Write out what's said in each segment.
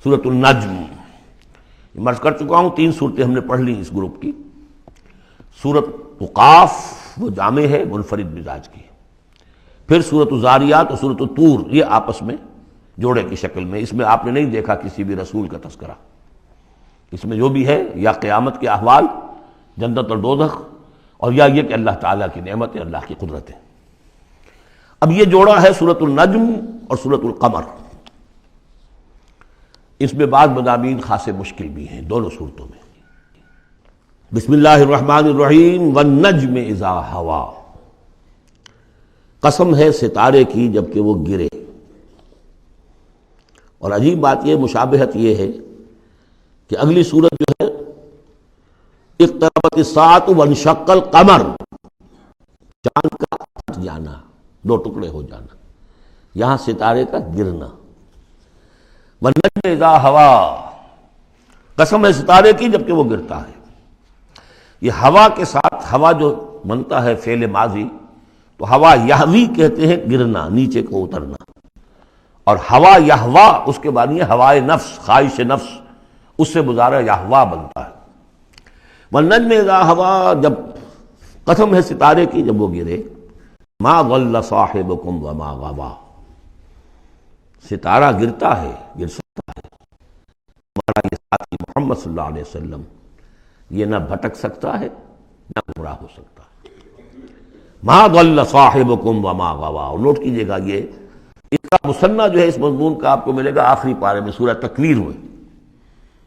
سورۃ النجم مرض کر چکا ہوں، 3 صورتیں ہم نے پڑھ لی اس گروپ کی۔ سورۃ قاف وہ جامع ہے، منفرد مزاج کی، پھر سورۃ الذاریات اور سورۃ الطور، یہ آپس میں جوڑے کی شکل میں۔ اس میں آپ نے نہیں دیکھا کسی بھی رسول کا تذکرہ، اس میں جو بھی ہے یا قیامت کے احوال، جنت اور دوزخ، اور یا یہ کہ اللہ تعالیٰ کی نعمتیں، اللہ کی قدرتیں۔ اب یہ جوڑا ہے سورۃ النجم اور سورۃ القمر۔ اس میں بعض مضامین خاصے مشکل بھی ہیں دونوں صورتوں میں۔ بسم اللہ الرحمن الرحیم، والنجم اذا ہوا، قسم ہے ستارے کی جب کہ وہ گرے۔ اور عجیب بات یہ، مشابہت یہ ہے کہ اگلی صورت جو ہے اقتربت الساعۃ وانشق القمر، چاند کا ہٹ جانا، 2 ٹکڑے ہو جانا، یہاں ستارے کا گرنا۔ والنجم اذا ہوا، قسم ہے ستارے کی جب کہ وہ گرتا ہے۔ یہ ہوا کے ساتھ، ہوا جو بنتا ہے فعل ماضی، تو ہوا یہوی کہتے ہیں گرنا، نیچے کو اترنا، اور ہوا یہوا اس کے بعد یہ ہوائے نفس، خواہش نفس، اس سے مضارع یہوا بنتا ہے۔ والنجم اذا ہوا، جب قسم ہے ستارے کی جب وہ گرے، ما ضل صاحبکم وما غوا، ستارہ گرتا ہے، گر سکتا ہے، ہمارا یہ ساتھی محمد صلی اللہ علیہ وسلم یہ نہ بھٹک سکتا ہے نہ گمراہ ہو سکتا ہے۔ ما ضل صاحبکم وما غوا، اور نوٹ کیجئے گا یہ اس کا مثنیٰ جو ہے اس مضمون کا آپ کو ملے گا آخری پارے میں سورہ تکویر میں،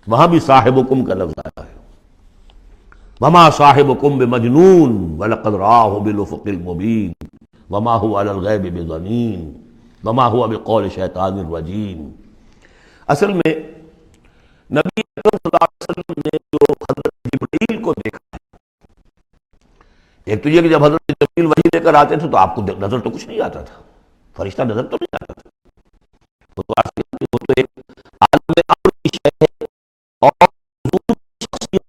وہاں بھی صاحبکم کا لفظ آیا ہے۔ وما صاحبکم بمجنون ولقد رآہ بالافق المبین وما هو علی الغیب بضنین وما هو بقول شیطان الرجیم۔ اصل میں نبی اکرم صلی اللہ علیہ وسلم نے جو حضرت جبرائیل کو دیکھا ہے، ایک تو یہ کہ جب حضرت جبرائیل وحی لے کر آتے تھے تو آپ کو نظر تو کچھ نہیں آتا تھا، فرشتہ نظر تو نہیں آتا تھا، وہ تو ایک عالم امر کی شے ہے، اور حضور کی شخصیت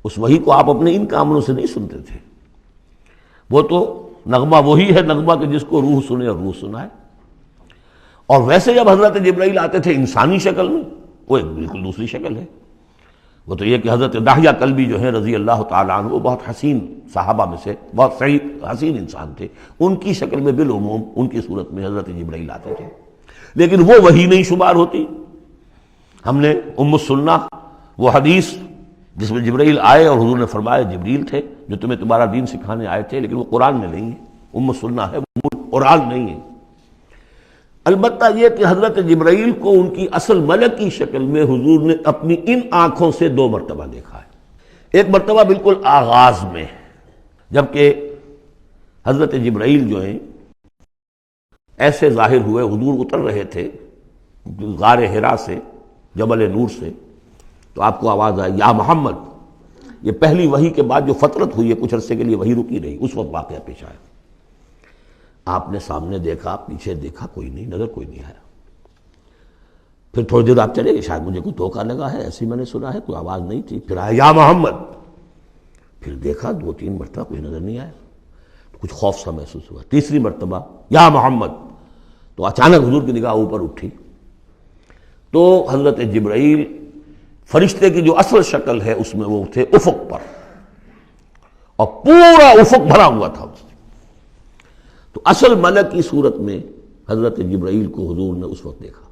اس وحی کو آپ اپنے ان کاموں سے نہیں سنتے تھے، وہ تو نغمہ وہی ہے نغمہ کہ جس کو روح سنے اور روح سنائے۔ اور ویسے جب حضرت جبرائیل آتے تھے انسانی شکل میں، وہ ایک بالکل دوسری شکل ہے۔ وہ تو یہ کہ حضرت دحیہ کلبی جو ہے رضی اللہ تعالیٰ عنہ، وہ بہت حسین صحابہ میں سے بہت صحیح حسین انسان تھے، ان کی شکل میں بالعموم ان کی صورت میں حضرت جبرائیل آتے تھے، لیکن وہ وحی نہیں شمار ہوتی۔ ہم نے ام السنہ وہ حدیث جس میں جبرائیل آئے اور حضور نے فرمایا جبریل تھے جو تمہیں تمہارا دین سکھانے آئے تھے، لیکن وہ قرآن میں نہیں ہے، ام السنہ ہے، وہ قرآن نہیں ہے۔ البتہ یہ کہ حضرت جبرائیل کو ان کی اصل ملک کی شکل میں حضور نے اپنی ان آنکھوں سے 2 مرتبہ دیکھا ہے۔ ایک مرتبہ بالکل آغاز میں، جبکہ حضرت جبرائیل جو ہیں ایسے ظاہر ہوئے، حضور اتر رہے تھے غار حرا سے، جبل نور سے، تو آپ کو آواز آئی یا محمد۔ یہ پہلی وحی کے بعد جو فترت ہوئی ہے، کچھ عرصے کے لیے وحی رکی رہی، اس وقت واقعہ پیش آیا۔ آپ نے سامنے دیکھا، پیچھے دیکھا، کوئی نہیں، نظر کوئی نہیں آیا۔ پھر تھوڑی دیر آپ چلے گئے، شاید مجھے کوئی دھوکہ لگا ہے، ایسی میں نے سنا ہے، کوئی آواز نہیں تھی۔ پھر آیا یا محمد، پھر دیکھا 2-3 مرتبہ کوئی نظر نہیں آیا، کچھ خوف سا محسوس ہوا۔ تیسری مرتبہ یا محمد، تو اچانک حضور کی نگاہ اوپر اٹھی، تو حضرت جبرائیل فرشتے کی جو اصل شکل ہے اس میں وہ تھے افق پر، اور پورا افق بھرا ہوا تھا۔ تو اصل ملک کی صورت میں حضرت جبرائیل کو حضور نے اس وقت دیکھا،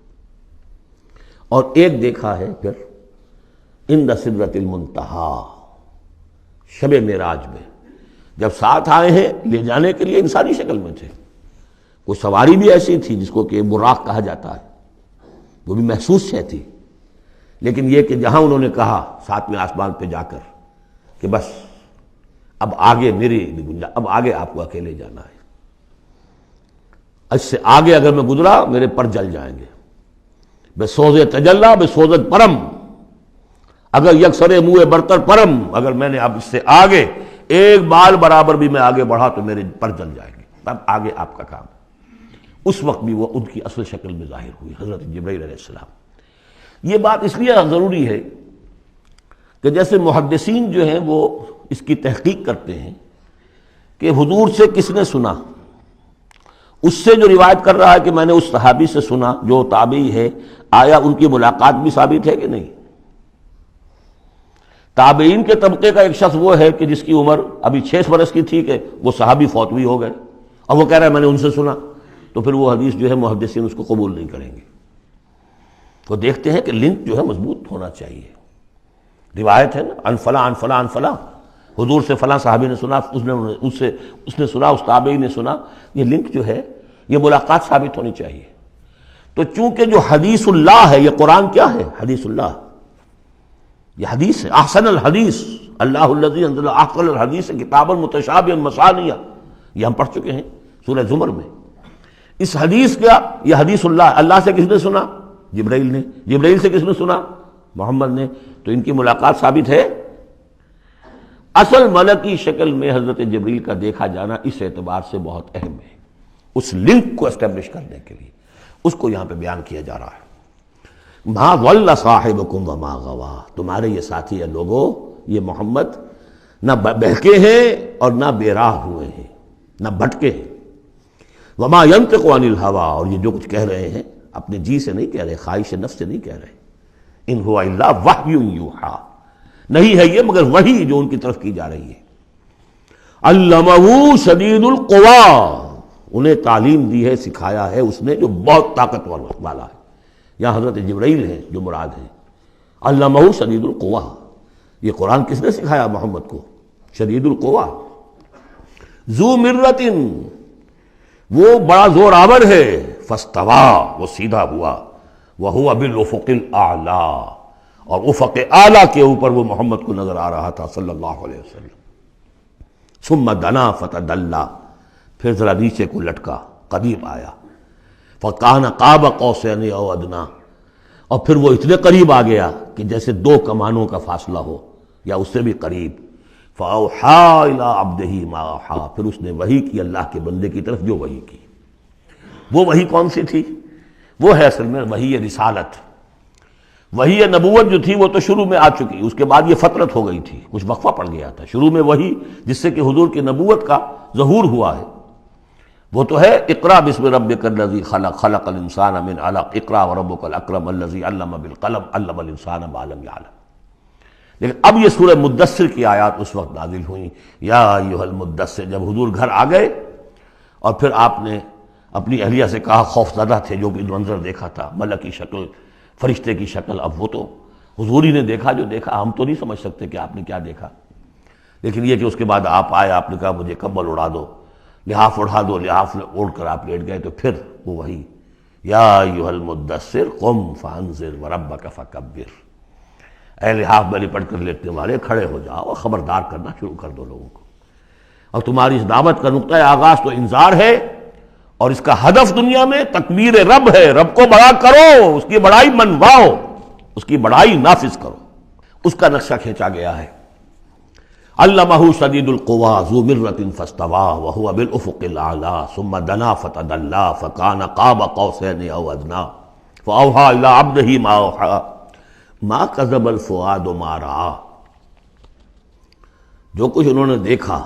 اور ایک دیکھا ہے پھر عند سدرۃ المنتہا، شب معراج میں، جب ساتھ آئے ہیں لے جانے کے لیے انسانی شکل میں تھے۔ کوئی سواری بھی ایسی تھی جس کو کہ براق کہا جاتا ہے، وہ بھی محسوس شے تھی، لیکن یہ کہ جہاں انہوں نے کہا 7ویں آسمان پہ جا کر کہ بس اب آگے میری گنجائش، اب آگے آپ کو اکیلے جانا ہے، اس سے آگے اگر میں گزرا میرے پر جل جائیں گے، بے سوز تجلا بے سوزت پرم، اگر یکسر منہ برتر پرم، اگر میں نے اب اس سے آگے ایک بال برابر بھی میں آگے بڑھا تو میرے پر جل جائیں گے، اب آگے آپ کا کام۔ اس وقت بھی وہ ان کی اصل شکل میں ظاہر ہوئی حضرت جبرائیل علیہ السلام۔ یہ بات اس لیے ضروری ہے کہ جیسے محدثین جو ہیں وہ اس کی تحقیق کرتے ہیں کہ حضور سے کس نے سنا، اس سے جو روایت کر رہا ہے کہ میں نے اس صحابی سے سنا جو تابعی ہے، آیا ان کی ملاقات بھی ثابت ہے کہ نہیں؟ تابعین کے طبقے کا ایک شخص وہ ہے کہ جس کی عمر ابھی 6 برس کی تھی کہ وہ صحابی فوت بھی ہو گئے، اور وہ کہہ رہا ہے میں نے ان سے سنا، تو پھر وہ حدیث جو ہے محدثین اس کو قبول نہیں کریں گے۔ تو دیکھتے ہیں کہ لنک جو ہے مضبوط ہونا چاہیے۔ روایت ہے نا، ان فلاں ان فلاں ان فلاں، حضور سے فلاں صحابی نے سنا، اس نے سنا، اس تابعی نے سنا، یہ لنک جو ہے یہ ملاقات ثابت ہونی چاہیے۔ تو چونکہ جو حدیث اللہ ہے، یہ قرآن کیا ہے؟ حدیث اللہ، یہ حدیث ہے، احسن الحدیث اللہ الذی انزل احسن الحدیث کتابا متشابہا مثانیہ، یہ ہم پڑھ چکے ہیں سورہ زمر میں۔ اس حدیث کا، یہ حدیث اللہ سے کس نے سنا؟ جبرائیل نے۔ جبرائیل سے کس نے سنا؟ محمد نے۔ تو ان کی ملاقات ثابت ہے۔ اصل ملکی شکل میں حضرت جبریل کا دیکھا جانا اس اعتبار سے بہت اہم ہے، اس لنک کو اسٹیبلش کرنے کے لیے اس کو یہاں پہ بیان کیا جا رہا ہے۔ ما ضل صاحبکم وما غوا، تمہارے یہ ساتھی ہے لوگوں، یہ محمد نہ بہکے ہیں اور نہ بے راہ ہوئے ہیں، نہ بھٹکے ہیں۔ وما ينطق عن الهوى، اور یہ جو کچھ کہہ رہے ہیں اپنے جی سے نہیں کہہ رہے، خواہش نفس سے نہیں کہہ رہے۔ ان هو الا وحی یوحی، نہیں ہے یہ مگر وحی جو ان کی طرف کی جا رہی ہے۔ علمہ شدید القویٰ، انہیں تعلیم دی ہے، سکھایا ہے اس نے جو بہت طاقتور والا ہے۔ یہاں حضرت جبرائیل ہیں جو مراد ہیں۔ علمہ شدید القویٰ، یہ قرآن کس نے سکھایا محمد کو؟ شدید القویٰ، ذو مرۃ، وہ بڑا زور آور ہے، فاستویٰ، وہ سیدھا ہوا، وہو بالافق الاعلیٰ، اور افق اعلیٰ کے اوپر وہ محمد کو نظر آ رہا تھا صلی اللہ علیہ وسلم۔ ثم دنا فتدلی، پھر ذرا نیچے کو لٹکا، قریب آیا، فکان قاب قوسین او ادنیٰ، اور پھر وہ اتنے قریب آ گیا کہ جیسے 2 کمانوں کا فاصلہ ہو یا اس سے بھی قریب۔ فاوحیٰ الی عبدہ ما اوحیٰ، پھر اس نے وحی کی اللہ کے بندے کی طرف جو وحی کی۔ وہ وحی کون سی تھی؟ وہ ہے اصل میں وحی رسالت۔ وحی نبوت جو تھی وہ تو شروع میں آ چکی، اس کے بعد یہ فترت ہو گئی تھی، کچھ وقفہ پڑ گیا تھا۔ شروع میں وحی جس سے کہ حضور کی نبوت کا ظہور ہوا ہے وہ تو ہے اقرا بسم ربک الذی خلق، خلق الانسان من علق، اقرا وربک الاکرم الذی علم بالقلم، علم الانسان ما لم یعلم۔ لیکن اب یہ سورہ مدثر کی آیات اس وقت نازل ہوئیں، یا ایھا المدثر، جب حضور گھر آ گئے اور پھر آپ نے اپنی اہلیہ سے کہا، خوف زدہ تھے، جو بھی منظر دیکھا تھا، ملک کی شکل، فرشتے کی شکل، اب وہ تو حضور ہی نے دیکھا جو دیکھا، ہم تو نہیں سمجھ سکتے کہ آپ نے کیا دیکھا۔ لیکن یہ کہ اس کے بعد آپ آئے، آپ نے کہا مجھے کمبل اڑا دو، لحاف اڑا دو، لحاف اوڑھ کر آپ لیٹ گئے، تو پھر وہ وہی یا ایھا المدثر قم فانذر وربک فکبر، اے لحاف میں لپٹ کر لیٹنے والے کھڑے ہو جاؤ اور خبردار کرنا شروع کر دو لوگوں کو۔ اور تمہاری اس دعوت کا نقطۂ آغاز تو انذار ہے، اور اس کا ہدف دنیا میں تکبیر رب ہے، رب کو بڑا کرو، اس کی بڑائی منواؤ، اس کی بڑائی نافذ کرو، اس کا نقشہ کھینچا گیا ہے۔ علمہ شدید القویٰ ذو مرۃ فاستویٰ وہو بالافق الاعلیٰ ثم دنا فتدلی فکان قاب قوسین او ادنیٰ فاوحیٰ الی عبدہ ما اوحیٰ ما کذب الفؤاد ما رأیٰ۔ جو کچھ انہوں نے دیکھا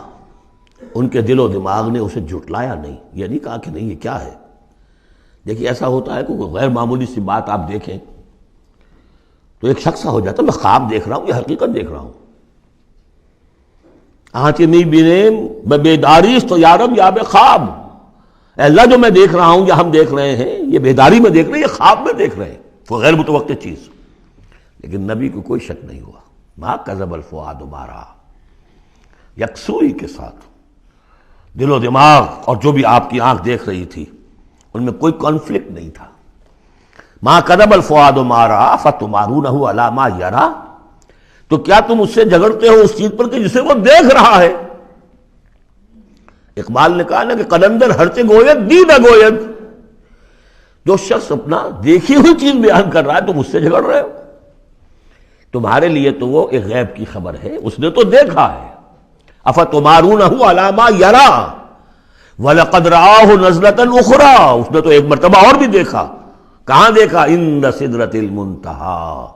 ان کے دل و دماغ نے اسے جھٹلایا نہیں، یہ نہیں کہا کہ نہیں یہ کیا ہے۔ دیکھیے ایسا ہوتا ہے کہ کوئی غیر معمولی سی بات آپ دیکھیں تو ایک شخص ہو جاتا ہے، میں خواب دیکھ رہا ہوں یا حقیقت دیکھ رہا ہوں۔ آنچی نہیں بینے بیداری تو یارم یا بے خواب، اے اللہ جو میں دیکھ رہا ہوں یا ہم دیکھ رہے ہیں یہ بیداری میں دیکھ رہے ہیں، یہ خواب میں دیکھ رہے ہیں، وہ غیر متوقع چیز۔ لیکن نبی کو کوئی شک نہیں ہوا، ما کذب الفؤاد ما رأیٰ، یکسوئی کے ساتھ دل و دماغ اور جو بھی آپ کی آنکھ دیکھ رہی تھی ان میں کوئی کانفلکٹ نہیں تھا۔ ما کذب الفؤاد ما رأیٰ فتمارونہ علی ما یریٰ، تو کیا تم اس سے جھگڑتے ہو اس چیز پر کہ جسے وہ دیکھ رہا ہے؟ اقبال نے کہا نا کہ قلندر ہرچے گوید دید گوید، جو شخص اپنا دیکھی ہوئی چیز بیان کر رہا ہے تم اس سے جھگڑ رہے ہو، تمہارے لیے تو وہ ایک غیب کی خبر ہے، اس نے تو دیکھا ہے۔ افتمارونہ علی ما یریٰ وَلَقَدْ رَآهُ نَزْلَةً أُخْرَىٰ، اس نے تو ایک مرتبہ اور بھی دیکھا۔ کہاں دیکھا؟ عند سدرۃ المنتہیٰ،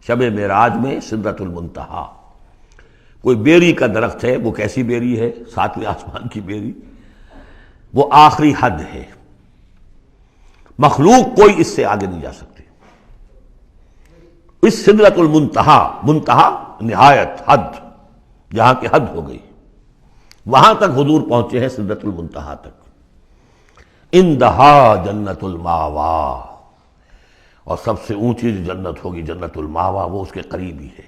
شب معراج میں سدرۃ المنتہیٰ۔ کوئی بیری کا درخت ہے، وہ کیسی بیری ہے؟ ساتویں آسمان کی بیری، وہ آخری حد ہے، مخلوق کوئی اس سے آگے نہیں جا سکتی۔ اس سدرۃ المنتہا، منتہا نہایت، حد، جہاں کی حد ہو گئی، وہاں تک حضور پہنچے ہیں، سدرۃ المنتہا تک۔ اندہا جنت الماوا، اور سب سے اونچی جو جنت ہوگی جنت الماوا، وہ اس کے قریب ہی ہے،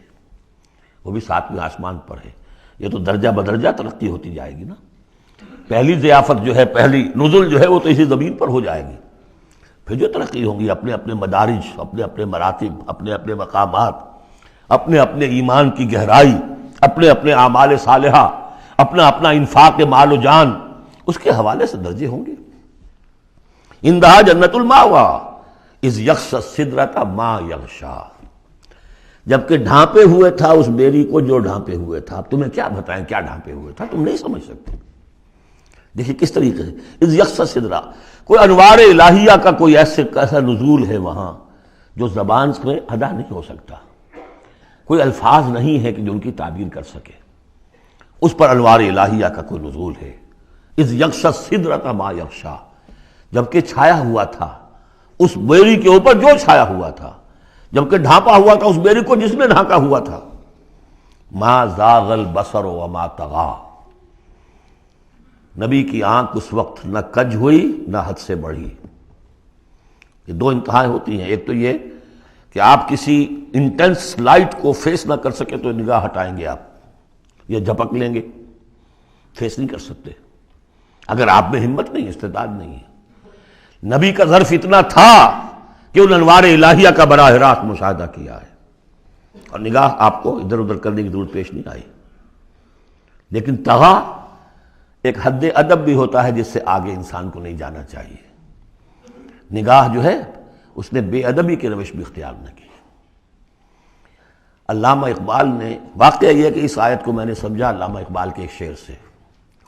وہ بھی ساتویں آسمان پر ہے۔ یہ تو درجہ بدرجہ ترقی ہوتی جائے گی نا۔ پہلی ضیافت جو ہے، پہلی نزل جو ہے، وہ تو اسی زمین پر ہو جائے گی، پھر جو ترقی ہوں گی، اپنے اپنے مدارج، اپنے اپنے مراتب، اپنے اپنے مقامات، اپنے اپنے ایمان کی گہرائی، اپنے اپنے اعمال صالحہ، اپنا اپنا انفاق مال و جان، اس کے حوالے سے درجے ہوں گے۔ اندہا جنت الماوا اذ یغشی السدرۃ ما یغشی، جبکہ ڈھانپے ہوئے تھا اس بیری کو جو ڈھانپے ہوئے تھا۔ اب تمہیں کیا بتائیں کیا ڈھانپے ہوئے تھا، تم نہیں سمجھ سکتے۔ دیکھیں کس طریقے سے اذ یغشی السدرۃ، کوئی انوار الہیہ کا کوئی ایسا نزول ہے وہاں جو زبان سے ادا نہیں ہو سکتا، کوئی الفاظ نہیں ہے کہ جو ان کی تعبیر کر سکے، اس پر انوار الہیہ کا کوئی نزول ہے۔ اذ یغشی السدرۃ ما یغشی، جبکہ چھایا ہوا تھا اس بیری کے اوپر جو چھایا ہوا تھا، جبکہ ڈھانپا ہوا تھا اس بیری کو جس نے ڈھانپا ہوا تھا۔ ما زاغ البصر وما طغی، نبی کی آنکھ اس وقت نہ کج ہوئی نہ حد سے بڑھی۔ یہ دو انتہائیں ہوتی ہیں، ایک تو یہ کہ آپ کسی انٹینس لائٹ کو فیس نہ کر سکے تو نگاہ ہٹائیں گے آپ، یا جھپک لیں گے، فیس نہیں کر سکتے اگر آپ میں ہمت نہیں، استعداد نہیں ہے۔ نبی کا ظرف اتنا تھا کہ ان انوار الہیہ کا براہ راست مشاہدہ کیا ہے، اور نگاہ آپ کو ادھر ادھر کرنے کی ضرورت پیش نہیں آئی۔ لیکن طغا ایک حد ادب بھی ہوتا ہے جس سے آگے انسان کو نہیں جانا چاہیے۔ نگاہ جو ہے اس نے بے ادبی کی روش بھی اختیار نہ کی۔ علامہ اقبال نے، واقعہ یہ ہے کہ اس آیت کو میں نے سمجھا علامہ اقبال کے ایک شعر سے،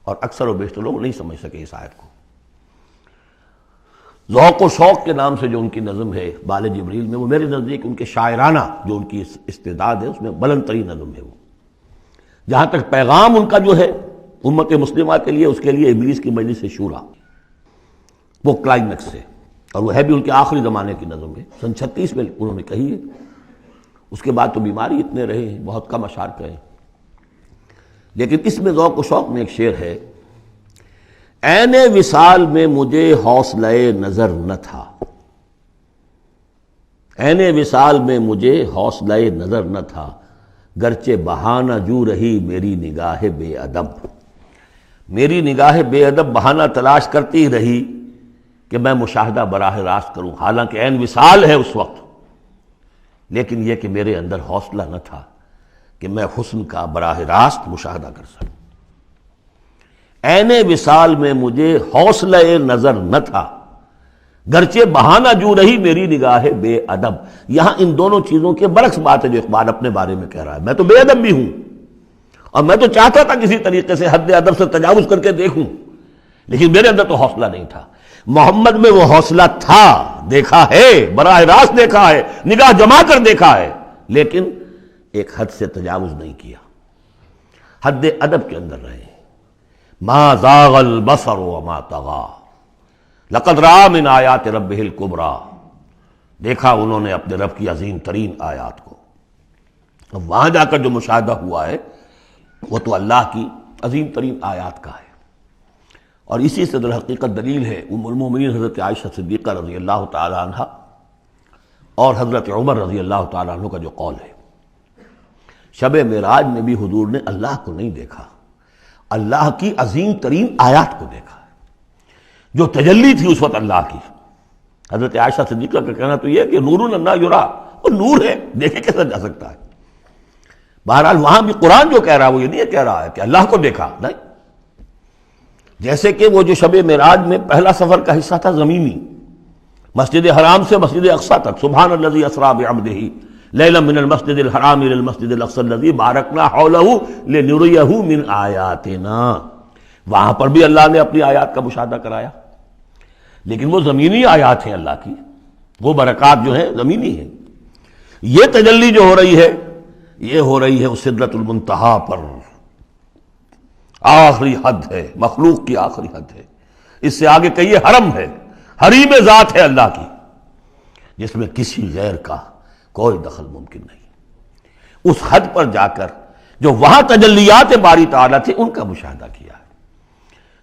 اور اکثر و بیشتر لوگ نہیں سمجھ سکے اس آیت کو۔ ذوق و شوق کے نام سے جو ان کی نظم ہے بال جبریل میں، وہ میرے نزدیک ان کے شاعرانہ جو ان کی استعداد ہے اس میں بلند ترین نظم ہے وہ۔ جہاں تک پیغام ان کا جو ہے امت مسلمہ کے لیے، اس کے لیے ابلیس کی مجلس شورا، وہ کلائمیکس ہے، اور وہ ہے بھی ان کے آخری زمانے کی نظم ہے، سن 36 میں انہوں نے کہی ہے۔ اس کے بعد تو بیماری اتنے رہے ہیں، بہت کم اشعار کہے، لیکن اس میں ذوق و شوق میں ایک شعر ہے: عین وصال میں مجھے حوصلہ نظر نہ تھا، عین وصال میں مجھے حوصلہ نظر نہ تھا، گرچہ بہانہ جو رہی میری نگاہ بے ادب، میری نگاہ بے ادب بہانہ تلاش کرتی رہی کہ میں مشاہدہ براہ راست کروں، حالانکہ عین وصال ہے اس وقت، لیکن یہ کہ میرے اندر حوصلہ نہ تھا کہ میں حسن کا براہ راست مشاہدہ کر سکوں۔ عین وصال میں مجھے حوصلہ نظر نہ تھا، گرچہ بہانہ جو رہی میری نگاہ بے ادب۔ یہاں ان دونوں چیزوں کے برعکس بات ہے جو اقبال اپنے بارے میں کہہ رہا ہے۔ میں تو بے ادب بھی ہوں، اور میں تو چاہتا تھا کسی طریقے سے حد ادب سے تجاوز کر کے دیکھوں، لیکن میرے اندر تو حوصلہ نہیں تھا۔ محمد میں وہ حوصلہ تھا، دیکھا ہے، براہ راست دیکھا ہے، نگاہ جما کر دیکھا ہے، لیکن ایک حد سے تجاوز نہیں کیا، حد ادب کے اندر رہے۔ ما زاغ البصر وما طغى لقد رأى من آیات ربہ الکبریٰ، دیکھا انہوں نے اپنے رب کی عظیم ترین آیات کو۔ اب وہاں جا کر جو مشاہدہ ہوا ہے وہ تو اللہ کی عظیم ترین آیات کا ہے، اور اسی سے در حقیقت دلیل ہے ام المومنین حضرت عائشہ صدیقہ رضی اللہ تعالی عنہ اور حضرت عمر رضی اللہ تعالی عنہ کا جو قول ہے۔ شب معراج میں بھی حضور نے اللہ کو نہیں دیکھا، اللہ کی عظیم ترین آیات کو دیکھا ہے، جو تجلی تھی اس وقت اللہ کی۔ حضرت عائشہ صدیقہ کا کہنا تو یہ ہے کہ نور لا یرا، وہ نور ہے، دیکھے کیسا جا سکتا ہے۔ بہرحال وہاں بھی قرآن جو کہہ رہا ہے وہ یہ نہیں کہہ رہا ہے کہ اللہ کو دیکھا، نہیں، جیسے کہ وہ جو شب معراج میں پہلا سفر کا حصہ تھا زمینی، مسجد حرام سے مسجد اقصی تک، سبحان الذی اسری بعبدہ لیلا من المسجد الحرام الى المسجد الاقصی الذی بارکنا حولہ لنریہ من آیاتنا، وہاں پر بھی اللہ نے اپنی آیات کا مشاہدہ کرایا، لیکن وہ زمینی آیات ہیں اللہ کی، وہ برکات جو ہیں زمینی ہیں۔ یہ تجلی جو ہو رہی ہے یہ ہو رہی ہے اس سدرۃ المنتہا پر، آخری حد ہے، مخلوق کی آخری حد ہے. اس سے آگے کہیے حرم ہے، حریم ذات ہے اللہ کی، جس میں کسی غیر کا کوئی دخل ممکن نہیں. اس حد پر جا کر جو وہاں تجلیات باری تعالیٰ تھے ان کا مشاہدہ کیا ہے.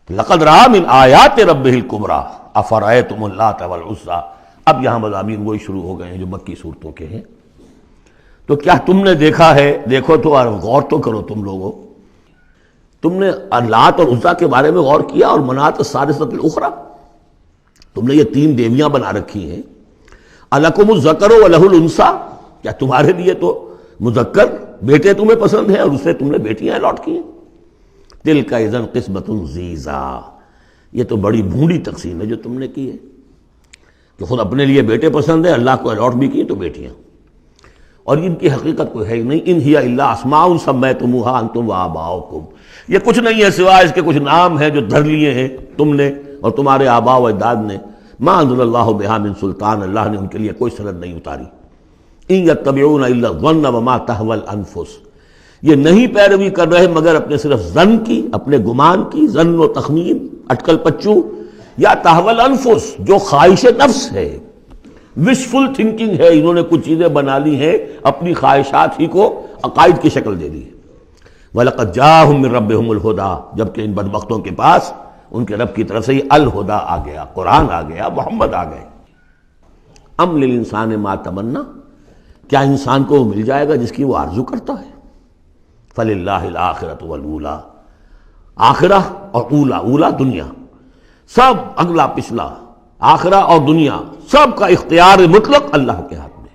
لقد رأى من آیات ربہ الکبریٰ افرأیتم اللات والعزیٰ. اب یہاں مضامین وہی شروع ہو گئے ہیں جو مکی صورتوں کے ہیں. تو کیا تم نے دیکھا ہے، دیکھو تو غور تو کرو تم لوگوں، تم نے لات اور عزیٰ کے بارے میں غور کیا، اور منات الثالثۃ الاخریٰ، تم نے یہ تین دیویاں بنا رکھی ہیں. الکم الذکر ولہ الانثیٰ، کیا تمہارے لیے تو مذکر بیٹے تمہیں پسند ہیں اور اسے تم نے بیٹیاں الاٹ کی ہیں. تلک اذا قسمۃ ضیزیٰ، یہ تو بڑی بھونڈی تقسیم ہے جو تم نے کی ہے، کہ خود اپنے لیے بیٹے پسند ہیں، اللہ کو الاٹ بھی کی تو بیٹیاں، اور ان کی حقیقت کوئی ہے ہی نہیں. ان ہی الا اسماء سمیتموہا انتم وآباؤکم، یہ کچھ نہیں ہے سوائے اس کے کچھ نام ہیں جو دھر لیے ہیں تم نے اور تمہارے آباء و اجداد نے. ما انزل اللہ بہا من سلطان، اللہ نے ان کے لیے کوئی سند نہیں اتاری. ان یتبعون الا الظن وما تہوی الانفس، یہ نہیں پیروی کر رہے مگر اپنے صرف ظن کی، اپنے گمان کی، ظن و تخمین، اٹکل پچو، یا تہوی الانفس جو خواہش نفس ہے، وشفل تھنکنگ ہے. انہوں نے کچھ چیزیں بنا لی ہیں اپنی خواہشات ہی کو عقائد کی شکل دے دی ہے. وَلَقَدْ جَاءَهُم مِّن رَّبِّهُمُ الْهُدَىٰ، جبکہ ان بدبختوں کے پاس ان کے رب کی طرف سے یہ الہدا آ گیا، قرآن آ گیا، محمد آ گئے. ام للانسان ما تمنا، کیا انسان کو وہ مل جائے گا جس کی وہ آرزو کرتا ہے. فللہ الآخرۃ والأولیٰ، آخرہ اور اولا، اولا دنیا، سب اگلا پچھلا، آخرہ اور دنیا سب کا اختیار مطلق اللہ کے ہاتھ میں.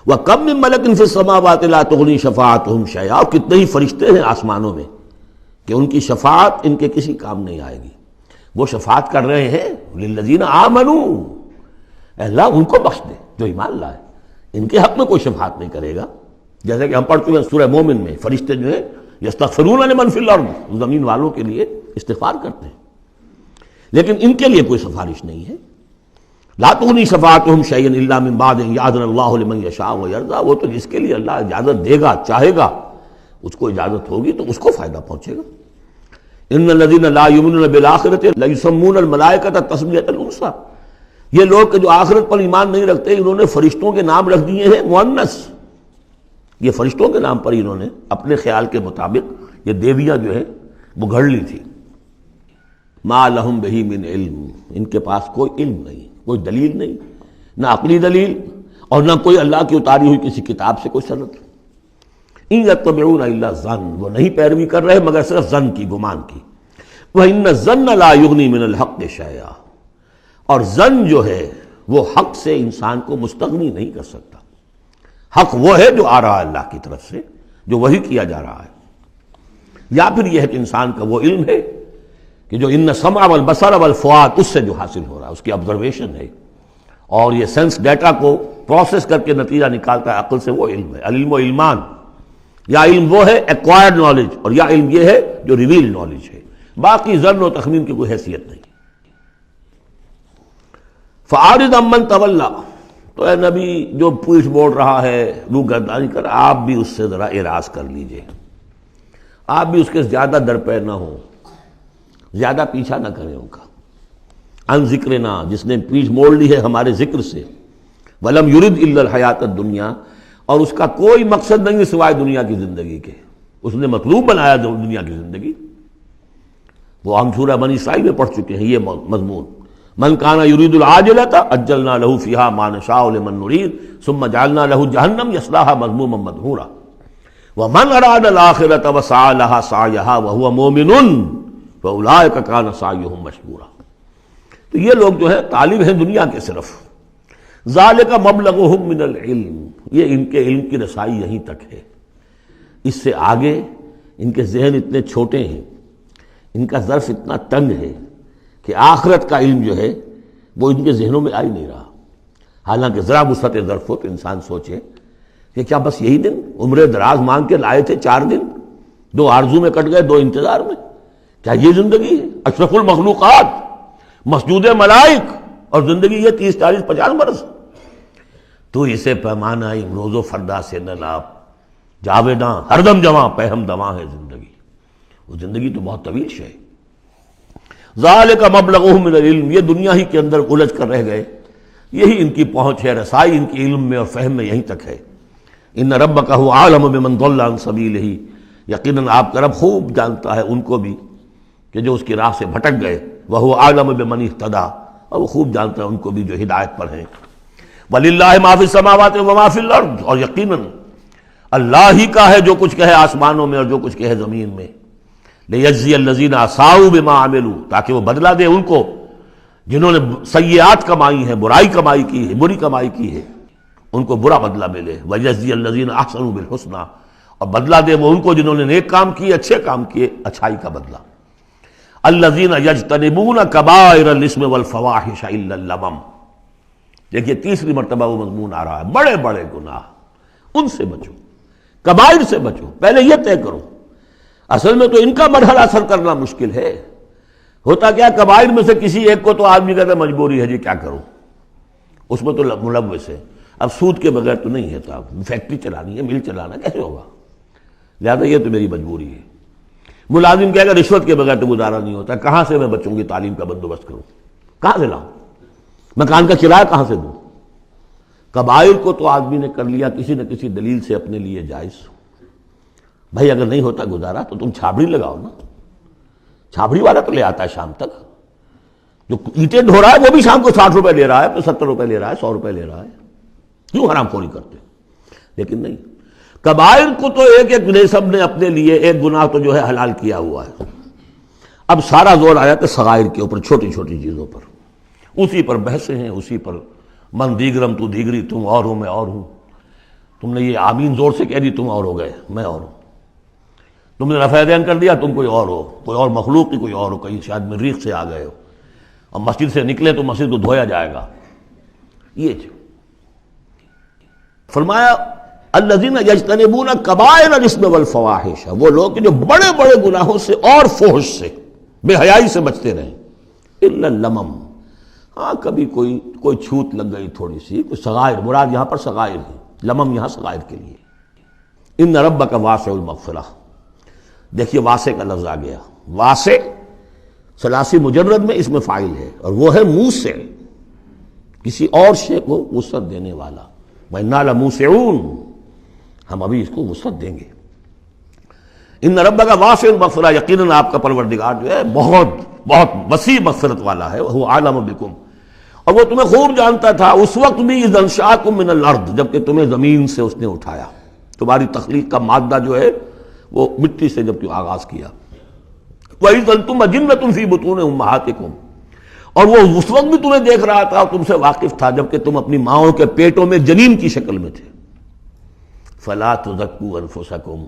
وَكَم مِّن مَلَكٍ فِي السَّمَاوَاتِ لَا تُغْنِي شَفَاعَتُهُمْ شَيْئًا، اور کتنے ہی فرشتے ہیں آسمانوں میں کہ ان کی شفاعت ان کے کسی کام نہیں آئے گی. وہ شفاعت کر رہے ہیں للذین آمنوا، اللہ ان کو بخش دے جو ایمان لائے، ان کے حق میں کوئی شفاعت نہیں کرے گا. جیسے کہ ہم پڑھ چکے ہیں سورہ مومن میں، فرشتے جو ہیں یستغفرون لمن فی الارض، زمین والوں کے لیے استغفار کرتے ہیں، لیکن ان کے لیے کوئی سفارش نہیں ہے. لا تغنی شفاعتہم شیئا الا من بعد ان یأذن اللہ لمن یشاء ویرضی، وہ تو جس کے لیے اللہ اجازت دے گا، چاہے گا، اس کو اجازت ہوگی تو اس کو فائدہ پہنچے گا. ان الذین لا یؤمنون بالآخرۃ لیسمون الملائکۃ تسمیۃ الانثی، یہ لوگ کہ جو آخرت پر ایمان نہیں رکھتے انہوں نے فرشتوں کے نام رکھ دیے ہیں مؤنث. یہ فرشتوں کے نام پر انہوں نے اپنے خیال کے مطابق یہ دیویاں جو ہے وہ گھڑ لی تھی. ما لہم بہ من علم، ان کے پاس کوئی علم نہیں، کوئی دلیل نہیں، نہ عقلی دلیل اور نہ کوئی اللہ کی اتاری ہوئی کسی کتاب سے کوئی سند. ان یتبعون الا الظن، وہ نہیں پیروی کر رہے مگر صرف ظن کی، گمان کی. وان الظن لا یغنی من الحق شیئا، اور ظن جو ہے وہ حق سے انسان کو مستغنی نہیں کر سکتا. حق وہ ہے جو آ رہا ہے اللہ کی طرف سے، جو وحی کیا جا رہا ہے. یا پھر یہ ہے کہ انسان کا وہ علم ہے کہ جو ان السمع والبصر والفؤاد، اس سے جو حاصل ہو رہا ہے، اس کی آبزرویشن ہے، اور یہ سینس ڈیٹا کو پروسیس کر کے نتیجہ نکالتا ہے عقل سے، وہ علم ہے. العلم و علمان، یا علم وہ ہے ایکوائرڈ نالج، اور یا علم یہ ہے جو ریویل نالج ہے. باقی ظن و تخمین کی کوئی حیثیت نہیں. فَأَعْرِضْ عَمَّنْ تَوَلَّىٰ، تو اے نبی جو پیٹھ موڑ رہا ہے، روگردانی کر، آپ بھی اس سے ذرا اعراض کر لیجئے، آپ بھی اس کے زیادہ درپے نہ ہوں، زیادہ پیچھا نہ کریں ان کا. ان ذکرنا، جس نے پیٹھ موڑ لی ہے ہمارے ذکر سے. وَلَمْ يُرِدْ إِلَّا الْحَيَاةَ الدُّنْيَا، اور اس کا کوئی مقصد نہیں سوائے دنیا کی زندگی کے، اس نے مطلوب بنایا دنیا کی زندگی. وہ ہم سورہ بنی اسرائیل میں پڑھ چکے ہیں یہ مضمون. من کان یرید العاجلۃ عجلنا له فیہا ما نشاء لمن نرید ثم جعلنا له جہنم یصلاها مذموما مدحورا ومن اراد الآخرۃ وسعى لها سعیها وهو مؤمن فاولئک کان سعیهم مشکورا. تو یہ لوگ جو ہے طالب ہیں دنیا کے صرف. ذالک مبلغهم من العلم، یہ ان کے علم کی رسائی یہیں تک ہے. اس سے آگے ان کے ذہن اتنے چھوٹے ہیں، ان کا ظرف اتنا تنگ ہے کہ آخرت کا علم جو ہے وہ ان کے ذہنوں میں آ ہی نہیں رہا. حالانکہ ذرا وسعت ظرف ہو تو انسان سوچے کہ کیا بس یہی دن عمر دراز مانگ کے لائے تھے 4 دن، 2 آرزو میں کٹ گئے، 2 انتظار میں، کیا یہ زندگی ہے؟ اشرف المخلوقات، مسجود ملائک، اور زندگی یہ 30 40 50 برس. تو اسے پیمانہ امروز و فردا سے نہ ناپ، جاویداں ہر دم جواں پہم دواں ہے زندگی۔ وہ زندگی تو بہت طویل شے ہے۔ ذالک مبلغہم من العلم، یہ دنیا ہی کے اندر الجھ کر رہ گئے، یہی ان کی پہنچ ہے، رسائی ان کی علم میں اور فہم میں یہیں تک ہے۔ ان ربک هو اعلم بمن ضل عن سبیلہ، یقیناً آپ کا رب خوب جانتا ہے ان کو بھی کہ جو اس کی راہ سے بھٹک گئے، وہو اعلم بمن اہتدی، اور وہ خوب جانتا ہے ان کو بھی جو ہدایت پر ہیں۔ وَلِلَّهِ مَا فِي السَّمَاوَاتِ وَمَا فِي الْأَرْضِ، اور یقیناً اللہ ہی کا ہے جو کچھ کہے آسمانوں میں اور جو کچھ کہے زمین میں۔ لِيَجْزِيَ الَّذِينَ أَسَاءُوا بِمَا عَمِلُوا، تاکہ وہ بدلہ دے ان کو جنہوں نے سیئات کمائی ہیں، برائی کمائی کی ہے، بری کمائی کی ہے، ان کو برا بدلہ ملے۔ وَيَجْزِيَ الَّذِينَ أَحْسَنُوا بِالْحُسْنَى، اور بدلہ دے وہ ان کو جنہوں نے نیک کام کیے، اچھے کام کیے، اچھائی کا بدلہ۔ الَّذِينَ يَجْتَنِبُونَ كَبَائِرَ الْإِثْمِ وَالْفَوَاحِشَ إِلَّا اللَّمَمَ، دیکھیے تیسری مرتبہ وہ مضمون آ رہا ہے، بڑے بڑے گناہ، ان سے بچو، کبائر سے بچو، پہلے یہ طے کرو۔ اصل میں تو ان کا مرحلہ اثر کرنا مشکل ہے۔ ہوتا کیا، کبائر میں سے کسی ایک کو تو آدمی کہتا ہے مجبوری ہے جی کیا کروں، اس میں تو ملوث ہے۔ اب سود کے بغیر تو نہیں ہے صاحب، فیکٹری چلانی ہے، مل چلانا کیسے ہوگا، لہٰذا یہ تو میری مجبوری ہے۔ ملازم کہے گا رشوت کے بغیر تو گزارا نہیں ہوتا، کہاں سے میں بچوں کی تعلیم کا بندوبست کروں، کہاں سے لاؤں، مکان کا کرایہ کہاں سے دوں۔ کبائر کو تو آدمی نے کر لیا کسی نہ کسی دلیل سے اپنے لیے جائز۔ بھائی اگر نہیں ہوتا گزارا تو تم چھابڑی لگاؤ نا، چھابڑی والا تو لے آتا ہے شام تک، جو اینٹیں ڈھو رہا ہے وہ بھی شام کو 60 روپے لے رہا ہے، تو 70 روپے لے رہا ہے، 100 روپے لے رہا ہے، کیوں حرام خوری کرتے؟ لیکن نہیں، کبائر کو تو ایک ایک نسب نے اپنے لیے ایک گناہ تو جو ہے حلال کیا ہوا ہے۔ اب سارا زور آیا کہ صغائر کے اوپر، چھوٹی چھوٹی چیزوں پر، اسی پر بحثیں ہیں، اسی پر من دیگرم تو دیگری، تم اور ہو میں اور ہوں، تم نے یہ آمین زور سے کہہ دی، تم اور ہو گئے میں اور ہوں، تم نے رفع دین کر دیا تم کوئی اور ہو، کوئی اور مخلوق کی کوئی اور ہو، کہیں شاید مریخ سے آ گئے ہو، اور مسجد سے نکلے تو مسجد کو دھویا جائے گا۔ یہ فرمایا الذین یجتنبون کبائر الاسم والفواحش، وہ لوگ جو بڑے بڑے گناہوں سے اور فحش سے، بے حیائی سے بچتے رہیں، الا اللمم، ہاں کبھی کوئی چھوت لگ گئی تھوڑی سی، کوئی صغائر، مراد یہاں پر صغائر ہے، لمم یہاں صغائر کے لیے۔ ان ربک واسع المغفرہ، دیکھیے واسع کا لفظ آ گیا، واسع ثلاثی مجرد میں اس میں فاعل ہے، اور وہ ہے موسع، کسی اور شے کو وسعت دینے والا۔ وَإِنَّا لَمُوسِعُونَ، ہم ابھی اس کو وسعت دیں گے۔ ان ربک واسع المغفرہ، یقیناً آپ کا پروردگار جو ہے بہت بہت وسیع مغفرت والا ہے، وہ عالم بکم، اور وہ تمہیں خوب جانتا تھا اس وقت بھی، اذ انشاکم من الارض، جبکہ تمہیں زمین سے اس نے اٹھایا، تمہاری تخلیق کا مادہ جو ہے وہ مٹی سے جب تو آغاز کیا۔ وَإِذْ أَنْتُمْ أَجِنَّةٌ فِي بُطُونِ أُمَّهَاتِكُمْ، اور وہ اس وقت بھی تمہیں دیکھ رہا تھا اور تم سے واقف تھا جبکہ تم اپنی ماؤں کے پیٹوں میں جنین کی شکل میں تھے۔ فَلَا تُزَكُّوا أَنفُسَكُمْ،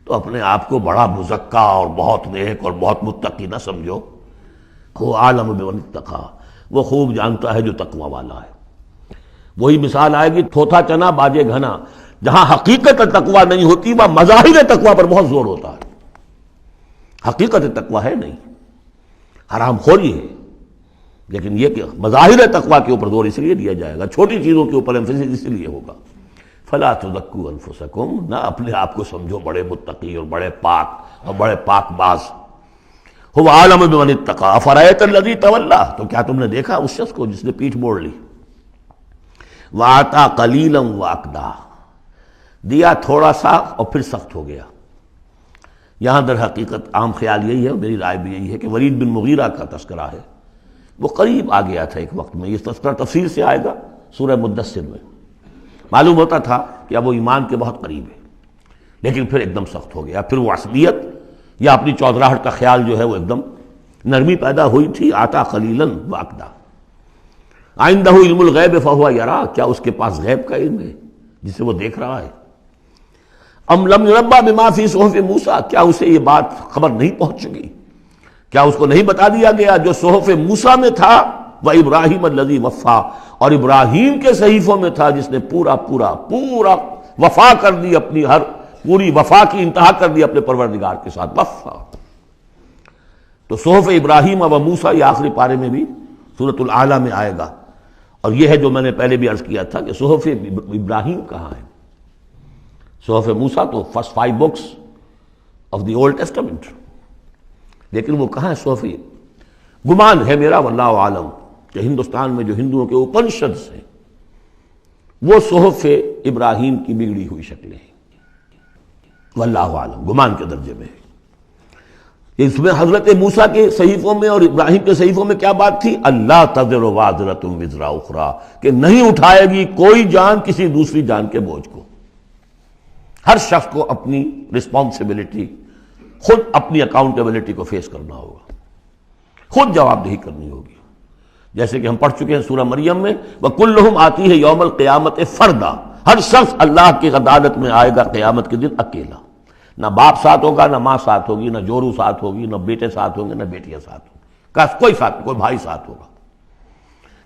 تو اپنے آپ کو بڑا مزکا اور بہت نیک اور بہت متقی نہ سمجھو، وہ عالم بمن اتقى، وہ خوب جانتا ہے جو تقوی والا ہے۔ وہی مثال آئے گی تھوتھا چنا باجے گھنا، جہاں حقیقت تقوی نہیں ہوتی وہاں مظاہر تقوی پر بہت زور ہوتا ہے، حقیقت تقوی ہے نہیں، حرام خوری ہے، لیکن یہ کہ مظاہر تقوی کے اوپر زور اس لیے دیا جائے گا، چھوٹی چیزوں کے اوپر ایمفیسس اس لیے ہوگا۔ فلا تزکوا انفسکم، نہ اپنے آپ کو سمجھو بڑے متقی اور بڑے پاک اور بڑے پاک باز۔ هو عالم بمن اتقى افرأيت الذي تولى، تو کیا تم نے دیکھا اس شخص کو جس نے پیٹھ موڑ لی، وَآتَى قَلِيلًا وَأَكْدَى، دیا تھوڑا سا اور پھر سخت ہو گیا۔ یہاں در حقیقت عام خیال یہی ہے، میری رائے بھی یہی ہے کہ ولید بن مغیرہ کا تذکرہ ہے، وہ قریب آ گیا تھا ایک وقت میں، یہ تذکرہ تفصیل سے آئے گا سورہ مدثر میں، معلوم ہوتا تھا کہ اب وہ ایمان کے بہت قریب ہے، لیکن پھر ایک دم سخت ہو گیا، پھر وہ عصبیت یا اپنی چودراہٹ کا خیال جو ہے وہ ایک دم نرمی پیدا ہوئی تھی۔ آتا قلیلاً واقدا، عندہ علم الغیب فہو یرا، کیا اس کے پاس غیب کا علم ہے جسے وہ دیکھ رہا ہے؟ ام لم ينبأ بما فی صحف موسیٰ، کیا اسے یہ بات خبر نہیں پہنچ چکی، کیا اس کو نہیں بتا دیا گیا جو صحف موسیٰ میں تھا، وَإِبْرَاهِيمَ الَّذِي وَفَّى، اور ابراہیم کے صحیفوں میں تھا جس نے پورا وفا کر دی، اپنی ہر پوری وفا کی انتہا کر دی اپنے پروردگار کے ساتھ، وفا۔ تو صحف ابراہیم و موسیٰ یہ آخری پارے میں بھی سورۃ الاعلیٰ میں آئے گا، اور یہ ہے جو میں نے پہلے بھی عرض کیا تھا کہ صحف ابراہیم کہاں ہے؟ صحف موسیٰ تو first 5 books of the old testament, لیکن وہ کہاں ہے صحف؟ گمان ہے میرا واللہ عالم کہ ہندوستان میں جو ہندوؤں کے اپنشدس ہیں وہ صحف ابراہیم کی بگڑی ہوئی شکلیں ہیں، واللہ عالم، گمان کے درجے میں ہے۔ اس میں حضرت موسیٰ کے صحیفوں میں اور ابراہیم کے صحیفوں میں کیا بات تھی؟ اللہ تزر وازرۃ وزر اخری، کہ نہیں اٹھائے گی کوئی جان کسی دوسری جان کے بوجھ کو۔ ہر شخص کو اپنی رسپانسبلٹی، خود اپنی اکاؤنٹیبلٹی کو فیس کرنا ہوگا، خود جواب دہی کرنی ہوگی۔ جیسے کہ ہم پڑھ چکے ہیں سورہ مریم میں، وَكُلُّهُمْ آتِيهِ يَوْمَ الْقِيَامَةِ فَرْدًا، ہر شخص اللہ کی عدالت میں آئے گا قیامت کے دن اکیلا، نہ باپ ساتھ ہوگا، نہ ماں ساتھ ہوگی، نہ جورو ساتھ ہوگی، نہ بیٹے ساتھ ہوں گے، نہ بیٹیاں ساتھ ہوں گی، کوئی ساتھ، کوئی بھائی ساتھ ہوگا،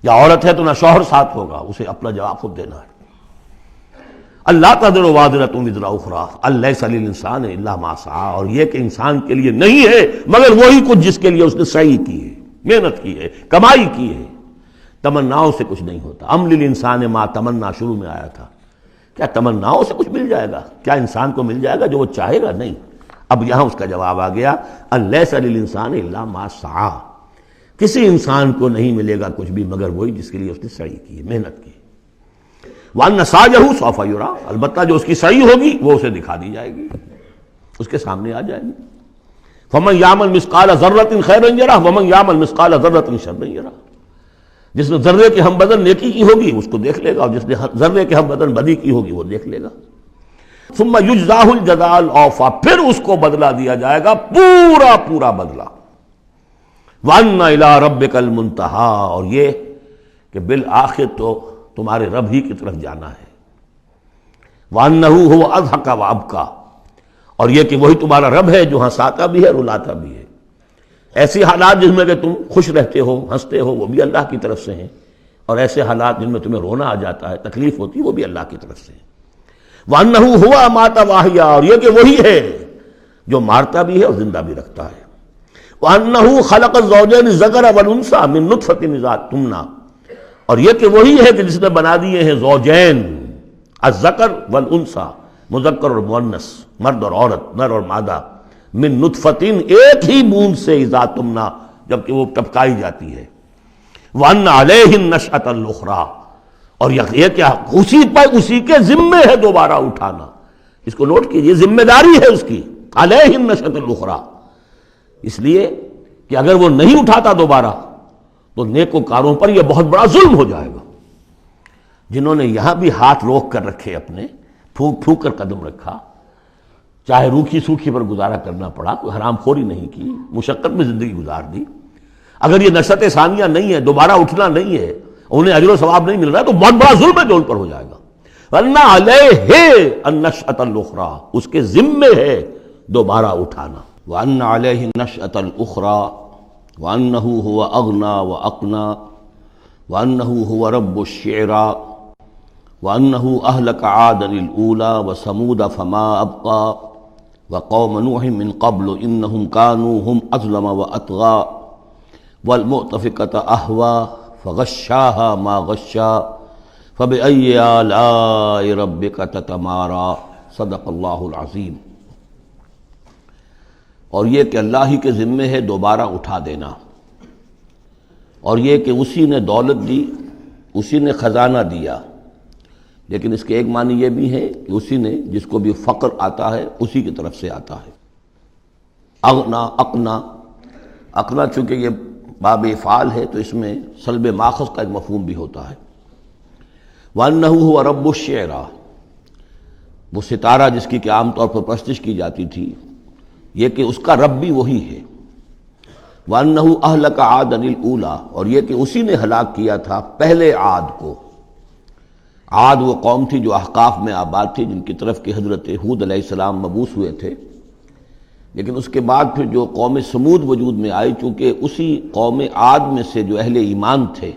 یا عورت ہے تو نہ شوہر ساتھ ہوگا، اسے اپنا جواب خود دینا ہے۔ اللہ تزر وازرۃ وزر اخری الیس للانسان الا ما سعی، اور یہ کہ انسان کے لیے نہیں ہے مگر وہی کچھ جس کے لیے اس نے سعی کی ہے، محنت کی ہے، کمائی کی ہے۔ تمناؤں سے کچھ نہیں ہوتا۔ ام للانسان ما تمنا شروع میں آیا تھا، کیا تمناؤں سے کچھ مل جائے گا؟ کیا انسان کو مل جائے گا جو وہ چاہے گا؟ نہیں۔ اب یہاں اس کا جواب آ گیا، الیس للانسان الا ما سعی، کسی انسان کو نہیں ملے گا کچھ بھی مگر وہی جس کے لیے اس نے سعی کی ہے، محنت کی۔ وَأَنَّ سَعْيَهُ سَوْفَ يُرَىٰ، البتہ جو اس کی سعی ہوگی وہ اسے دکھا دی جائے گی، اس کے سامنے آ جائے گی۔ فَمَنْ يَعْمَلْ مِثْقَالَ ذَرَّةٍ خَيْرًا يَرَهُ وَمَنْ يَعْمَلْ مِثْقَالَ ذَرَّةٍ شَرًّا يَرَهُ، جس نے ذرے کے ہم بدن نیکی کی ہوگی اس کو دیکھ لے گا، اور جس نے ذرے کے ہم بدن بدی کی ہوگی وہ دیکھ لے گا۔ ثُمَّ يُجْزَاهُ الْجَزَاءَ الْأَوْفَىٰ، پھر اس کو بدلہ دیا جائے گا پورا پورا بدلہ۔ وَأَنَّ إِلَىٰ رَبِّكَ الْمُنتَهَىٰ، اور یہ کہ بالآخر تو تمہارے رب ہی کی طرف جانا ہے۔ وَأَنَّهُ هُوَ أَضْحَكَ وَأَبْكَىٰ، اور یہ کہ وہی تمہارا رب ہے جو ہنساتا بھی ہے، رلاتا بھی ہے۔ ایسی حالات جن میں کہ تم خوش رہتے ہو، ہنستے ہو، وہ بھی اللہ کی طرف سے ہیں، اور ایسے حالات جن میں تمہیں رونا آ جاتا ہے، تکلیف ہوتی ہے، وہ بھی اللہ کی طرف سے ہیں۔ وَأَنَّهُ هُوَ أَمَاتَ وَأَحْيَا، اور یہ کہ وہی ہے جو مارتا بھی ہے اور زندہ بھی رکھتا ہے۔ وَأَنَّهُ خَلَقَ الزَّوْجَيْنِ الذَّكَرَ وَالْأُنثَىٰ مِن نُطْفَةٍ إِذَا تُمْنَىٰ، اور یہ کہ وہی ہے کہ جس نے بنا دیے ہیں زوجین، الذکر والانثیٰ، مذکر اور مؤنث، مرد اور عورت، نر اور مادہ، من نطفتن، ایک ہی بوند سے، اذا تمنا، جبکہ وہ ٹپکائی جاتی ہے۔ وَأَنَّ عَلَيْهِ النَّشْأَةَ الْأُخْرَىٰ، اور یہ کیا اسی کے ذمے ہے دوبارہ اٹھانا۔ اس کو نوٹ کیجئے، ذمہ داری ہے اس کی، عَلَيْهِ النَّشْأَةَ الْأُخْرَىٰ، اس لیے کہ اگر وہ نہیں اٹھاتا دوبارہ تو نیکوکاروں پر یہ بہت بڑا ظلم ہو جائے گا، جنہوں نے یہاں بھی ہاتھ روک کر رکھے، اپنے پھونک پھونک کر قدم رکھا، چاہے روکھی سوکھی پر گزارا کرنا پڑا، کوئی حرام خوری نہیں کی، مشقت میں زندگی گزار دی۔ اگر یہ نشأت ثانیہ نہیں ہے، دوبارہ اٹھنا نہیں ہے، انہیں اجر و ثواب نہیں مل رہا تو بہت بڑا ظلم ہے جو ان پر ہو جائے گا۔ وَأَنَّ عَلَيْهِ النَّشْأَةَ الْأُخْرَىٰ، اس کے ذمے ہے دوبارہ اٹھانا۔ وَأَنَّ عَلَيْهِ النَّشْأَةَ الْأُخْرَىٰ وَأَنَّهُ هُوَ أَغْنَىٰ وَأَقْنَىٰ وَأَنَّهُ هُوَ رَبُّ الشِّعْرَىٰ وَأَنَّهُ أَهْلَكَ عَادًا الْأُولَىٰ وَثَمُودَ فَمَا أَبْقَىٰ وَقَوْمَ نُوحٍ مِّن قَبْلُ إِنَّهُمْ كَانُوا هُمْ أَظْلَمَ وَأَطْغَىٰ وَالْمُؤْتَفِكَةَ أَهْوَىٰ فَغَشَّاهَا مَا غَشَّىٰ فَبِأَيِّ آلَاءِ رَبِّكَ تَتَمَارَىٰ، صدق اللہ العظیم۔ اور یہ کہ اللہ ہی کے ذمے ہے دوبارہ اٹھا دینا، اور یہ کہ اسی نے دولت دی، اسی نے خزانہ دیا، لیکن اس کے ایک معنی یہ بھی ہے کہ اسی نے، جس کو بھی فقر آتا ہے اسی کی طرف سے آتا ہے۔ اغنا، اقنا، اقنا چونکہ یہ باب افعال ہے تو اس میں سلب ماخذ کا ایک مفہوم بھی ہوتا ہے۔ وَأَنَّهُ هُوَ رَبُّ الشِّعْرَىٰ، وہ ستارہ جس کی کہ عام طور پر پرستش کی جاتی تھی، یہ کہ اس کا رب بھی وہی ہے۔ وَأَنَّهُ أَهْلَكَ عَادًا الْأُولَىٰ، اور یہ کہ اسی نے ہلاک کیا تھا پہلے عاد کو۔ عاد وہ قوم تھی جو احقاف میں آباد تھی، جن کی طرف کہ حضرت ہود علیہ السلام مبعوث ہوئے تھے، لیکن اس کے بعد پھر جو قوم سمود وجود میں آئی، چونکہ اسی قوم عاد میں سے جو اہل ایمان تھے،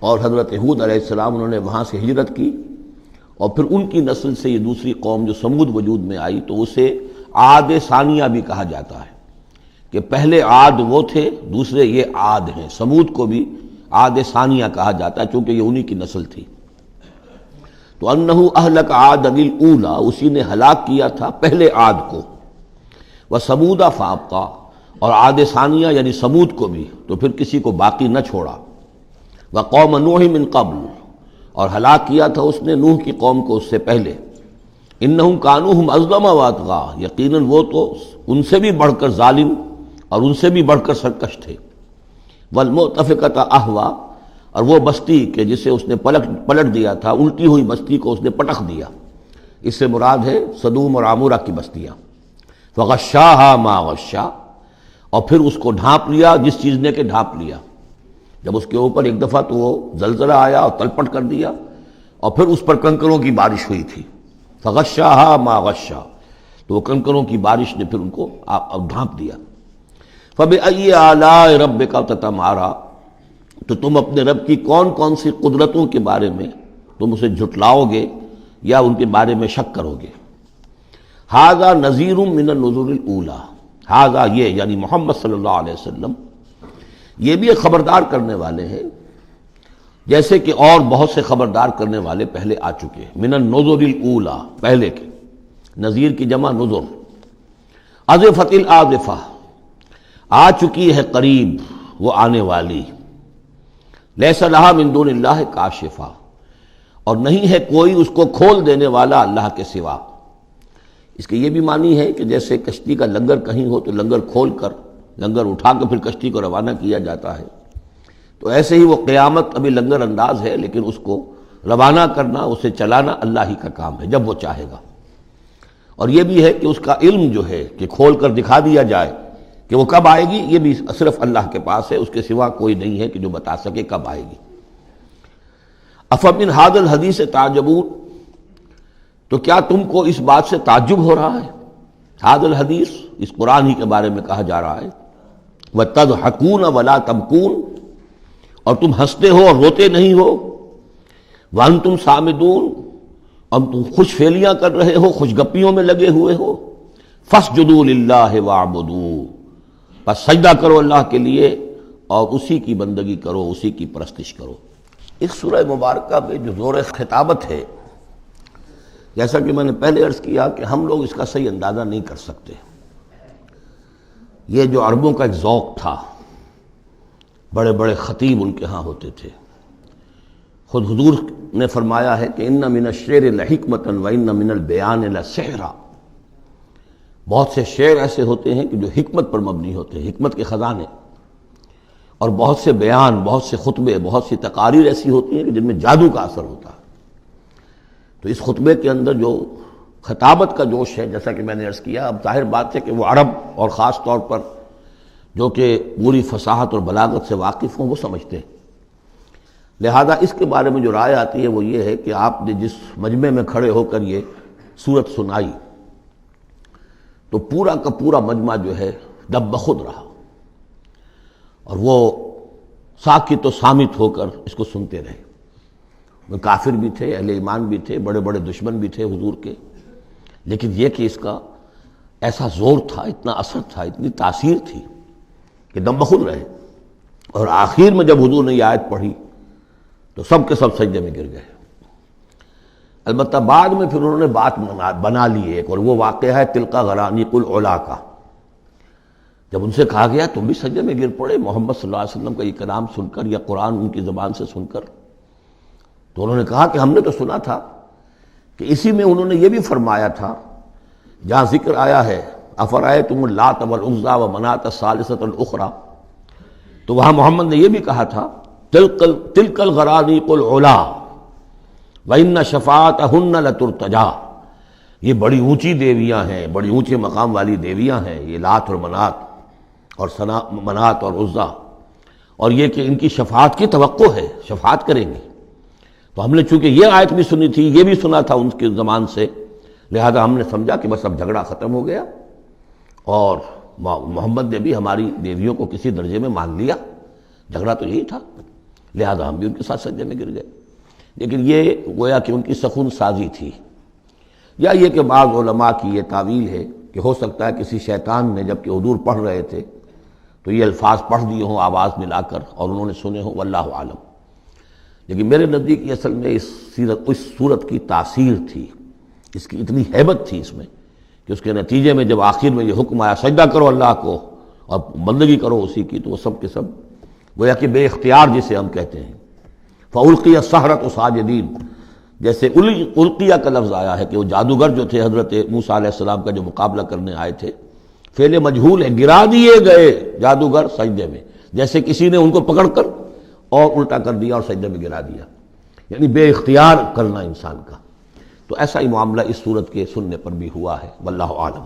اور حضرت ہود علیہ السلام انہوں نے وہاں سے ہجرت کی، اور پھر ان کی نسل سے یہ دوسری قوم جو سمود وجود میں آئی، تو اسے عاد ثانیہ بھی کہا جاتا ہے، کہ پہلے عاد وہ تھے، دوسرے یہ عاد ہیں۔ سمود کو بھی عاد ثانیہ کہا جاتا ہے چونکہ یہ انہی کی نسل تھی. تو انہو اہلک عاد الاولی، اسی نے ہلاک کیا تھا پہلے عاد کو، وثمود فابقا، اور عاد ثانیہ یعنی ثمود کو بھی، تو پھر کسی کو باقی نہ چھوڑا. وقوم نوح من قبل، اور ہلاک کیا تھا اس نے نوح کی قوم کو اس سے پہلے. انہم کانوا ہم اظلم واطغا، یقیناً وہ تو ان سے بھی بڑھ کر ظالم اور ان سے بھی بڑھ کر سرکش تھے. والمؤتفقۃ اہوا، اور وہ بستی کہ جسے اس نے پلٹ دیا تھا، الٹی ہوئی بستی کو اس نے پٹخ دیا. اس سے مراد ہے سدوم اور عمورہ کی بستیاں. فغشاها ما غشا، اور پھر اس کو ڈھانپ لیا جس چیز نے کہ ڈھانپ لیا. جب اس کے اوپر ایک دفعہ تو وہ زلزلہ آیا اور تلپٹ کر دیا، اور پھر اس پر کنکروں کی بارش ہوئی تھی. فغشاها ما غشا، تو وہ کنکروں کی بارش نے پھر ان کو ڈھانپ دیا. فبأي آلاء ربك تتمارا، تو تم اپنے رب کی کون کون سی قدرتوں کے بارے میں تم اسے جھٹلاؤ گے یا ان کے بارے میں شک کرو گے. ھذا نذیر من النذر الاولی، ھذا یہ یعنی محمد صلی اللہ علیہ وسلم یہ بھی ایک خبردار کرنے والے ہیں جیسے کہ اور بہت سے خبردار کرنے والے پہلے آ چکے. من النذر الاولی، پہلے کے، نذیر کی جمع نذر. ازفت الازفہ، آ چکی ہے قریب وہ آنے والی. لیس لہا من دون اللہ کاشفہ، اور نہیں ہے کوئی اس کو کھول دینے والا اللہ کے سوا. اس کے یہ بھی معنی ہے کہ جیسے کشتی کا لنگر کہیں ہو تو لنگر کھول کر، لنگر اٹھا کے پھر کشتی کو روانہ کیا جاتا ہے، تو ایسے ہی وہ قیامت ابھی لنگر انداز ہے، لیکن اس کو روانہ کرنا، اسے چلانا اللہ ہی کا کام ہے جب وہ چاہے گا. اور یہ بھی ہے کہ اس کا علم جو ہے کہ کھول کر دکھا دیا جائے کہ وہ کب آئے گی، یہ بھی صرف اللہ کے پاس ہے، اس کے سوا کوئی نہیں ہے کہ جو بتا سکے کب آئے گی. افمن ھذا الحدیث تعجبون، تو کیا تم کو اس بات سے تعجب ہو رہا ہے؟ ھذا الحدیث، اس قرآن ہی کے بارے میں کہا جا رہا ہے. وتضحکون ولا تبکون، اور تم ہنستے ہو اور روتے نہیں ہو. وانتم صامدون، اور تم خوش فیلیاں کر رہے ہو، خوش گپیوں میں لگے ہوئے ہو. فاسجدوا للہ واعبدوا، بس سجدہ کرو اللہ کے لیے اور اسی کی بندگی کرو، اسی کی پرستش کرو. اس سورہ مبارکہ میں جو زور خطابت ہے، جیسا کہ میں نے پہلے عرض کیا کہ ہم لوگ اس کا صحیح اندازہ نہیں کر سکتے. یہ جو عربوں کا ایک ذوق تھا، بڑے بڑے خطیب ان کے ہاں ہوتے تھے. خود حضور نے فرمایا ہے کہ ان من الشعر لحکمۃ وان من البیان لسحرا، بہت سے شعر ایسے ہوتے ہیں کہ جو حکمت پر مبنی ہوتے ہیں، حکمت کے خزانے، اور بہت سے بیان، بہت سے خطبے، بہت سی تقاریر ایسی ہوتی ہیں کہ جن میں جادو کا اثر ہوتا ہے. تو اس خطبے کے اندر جو خطابت کا جوش ہے، جیسا کہ میں نے عرض کیا، اب ظاہر بات ہے کہ وہ عرب اور خاص طور پر جو کہ پوری فصاحت اور بلاغت سے واقف ہوں وہ سمجھتے ہیں. لہذا اس کے بارے میں جو رائے آتی ہے وہ یہ ہے کہ آپ نے جس مجمع میں کھڑے ہو کر یہ صورت سنائی تو پورا کا پورا مجمع جو ہے دب بخود رہا، اور وہ ساکت و صامت ہو کر اس کو سنتے رہے. وہ کافر بھی تھے، اہل ایمان بھی تھے، بڑے بڑے دشمن بھی تھے حضور کے، لیکن یہ کہ اس کا ایسا زور تھا، اتنا اثر تھا، اتنی تاثیر تھی کہ دم بخود رہے. اور آخر میں جب حضور نے یہ آیت پڑھی تو سب کے سب سجدے میں گر گئے. البتہ بعد میں پھر انہوں نے بات بنا لی ایک، اور وہ واقعہ ہے تلقا غرانیق العلا کا. جب ان سے کہا گیا تم بھی سجدے میں گر پڑے محمد صلی اللہ علیہ وسلم کا یہ کلام سن کر یا قرآن ان کی زبان سے سن کر، تو انہوں نے کہا کہ ہم نے تو سنا تھا کہ اسی میں انہوں نے یہ بھی فرمایا تھا جہاں ذکر آیا ہے افرأیتم اللات والعزی ومناۃ الثالثۃ الاخری، تو وہاں محمد نے یہ بھی کہا تھا تلک الغرانیق العلا وَإِنَّ شَفَاعَتَهُنَّ لَتُرْتَجَا، یہ بڑی اونچی دیویاں ہیں، بڑی اونچے مقام والی دیویاں ہیں یہ لات اور منات اور منات اور عزا، اور یہ کہ ان کی شفاعت کی توقع ہے، شفاعت کریں گے. تو ہم نے چونکہ یہ آیت بھی سنی تھی، یہ بھی سنا تھا ان کے زمان سے، لہذا ہم نے سمجھا کہ بس اب جھگڑا ختم ہو گیا، اور محمد نے بھی ہماری دیویوں کو کسی درجے میں مان لیا، جھگڑا تو یہی تھا، لہذا ہم بھی ان کے ساتھ سجدے میں گر گئے. لیکن یہ گویا کہ ان کی سخن سازی تھی، یا یہ کہ بعض علماء کی یہ تعویل ہے کہ ہو سکتا ہے کسی شیطان نے جب کہ حضور پڑھ رہے تھے تو یہ الفاظ پڑھ دیے ہوں آواز ملا کر اور انہوں نے سنے ہوں، واللہ عالم۔ لیکن میرے نزدیک یہ اصل میں اس صورت کی تاثیر تھی، اس کی اتنی ہیبت تھی اس میں کہ اس کے نتیجے میں جب آخر میں یہ حکم آیا سجدہ کرو اللہ کو اور بندگی کرو اسی کی، تو وہ سب کے سب گویا کہ بے اختیار جسے ہم کہتے ہیں، فَأُلْقِيَ السَّحَرَةُ سَاجِدِينَ، جیسے القیہ کا لفظ آیا ہے کہ وہ جادوگر جو تھے حضرت موسیٰ علیہ السلام کا جو مقابلہ کرنے آئے تھے، فعل مجہول ہے، گرا دیے گئے جادوگر سجدے میں، جیسے کسی نے ان کو پکڑ کر اور الٹا کر دیا اور سجدے میں گرا دیا، یعنی بے اختیار کرنا انسان کا۔ تو ایسا ہی معاملہ اس صورت کے سننے پر بھی ہوا ہے، واللہ عالم۔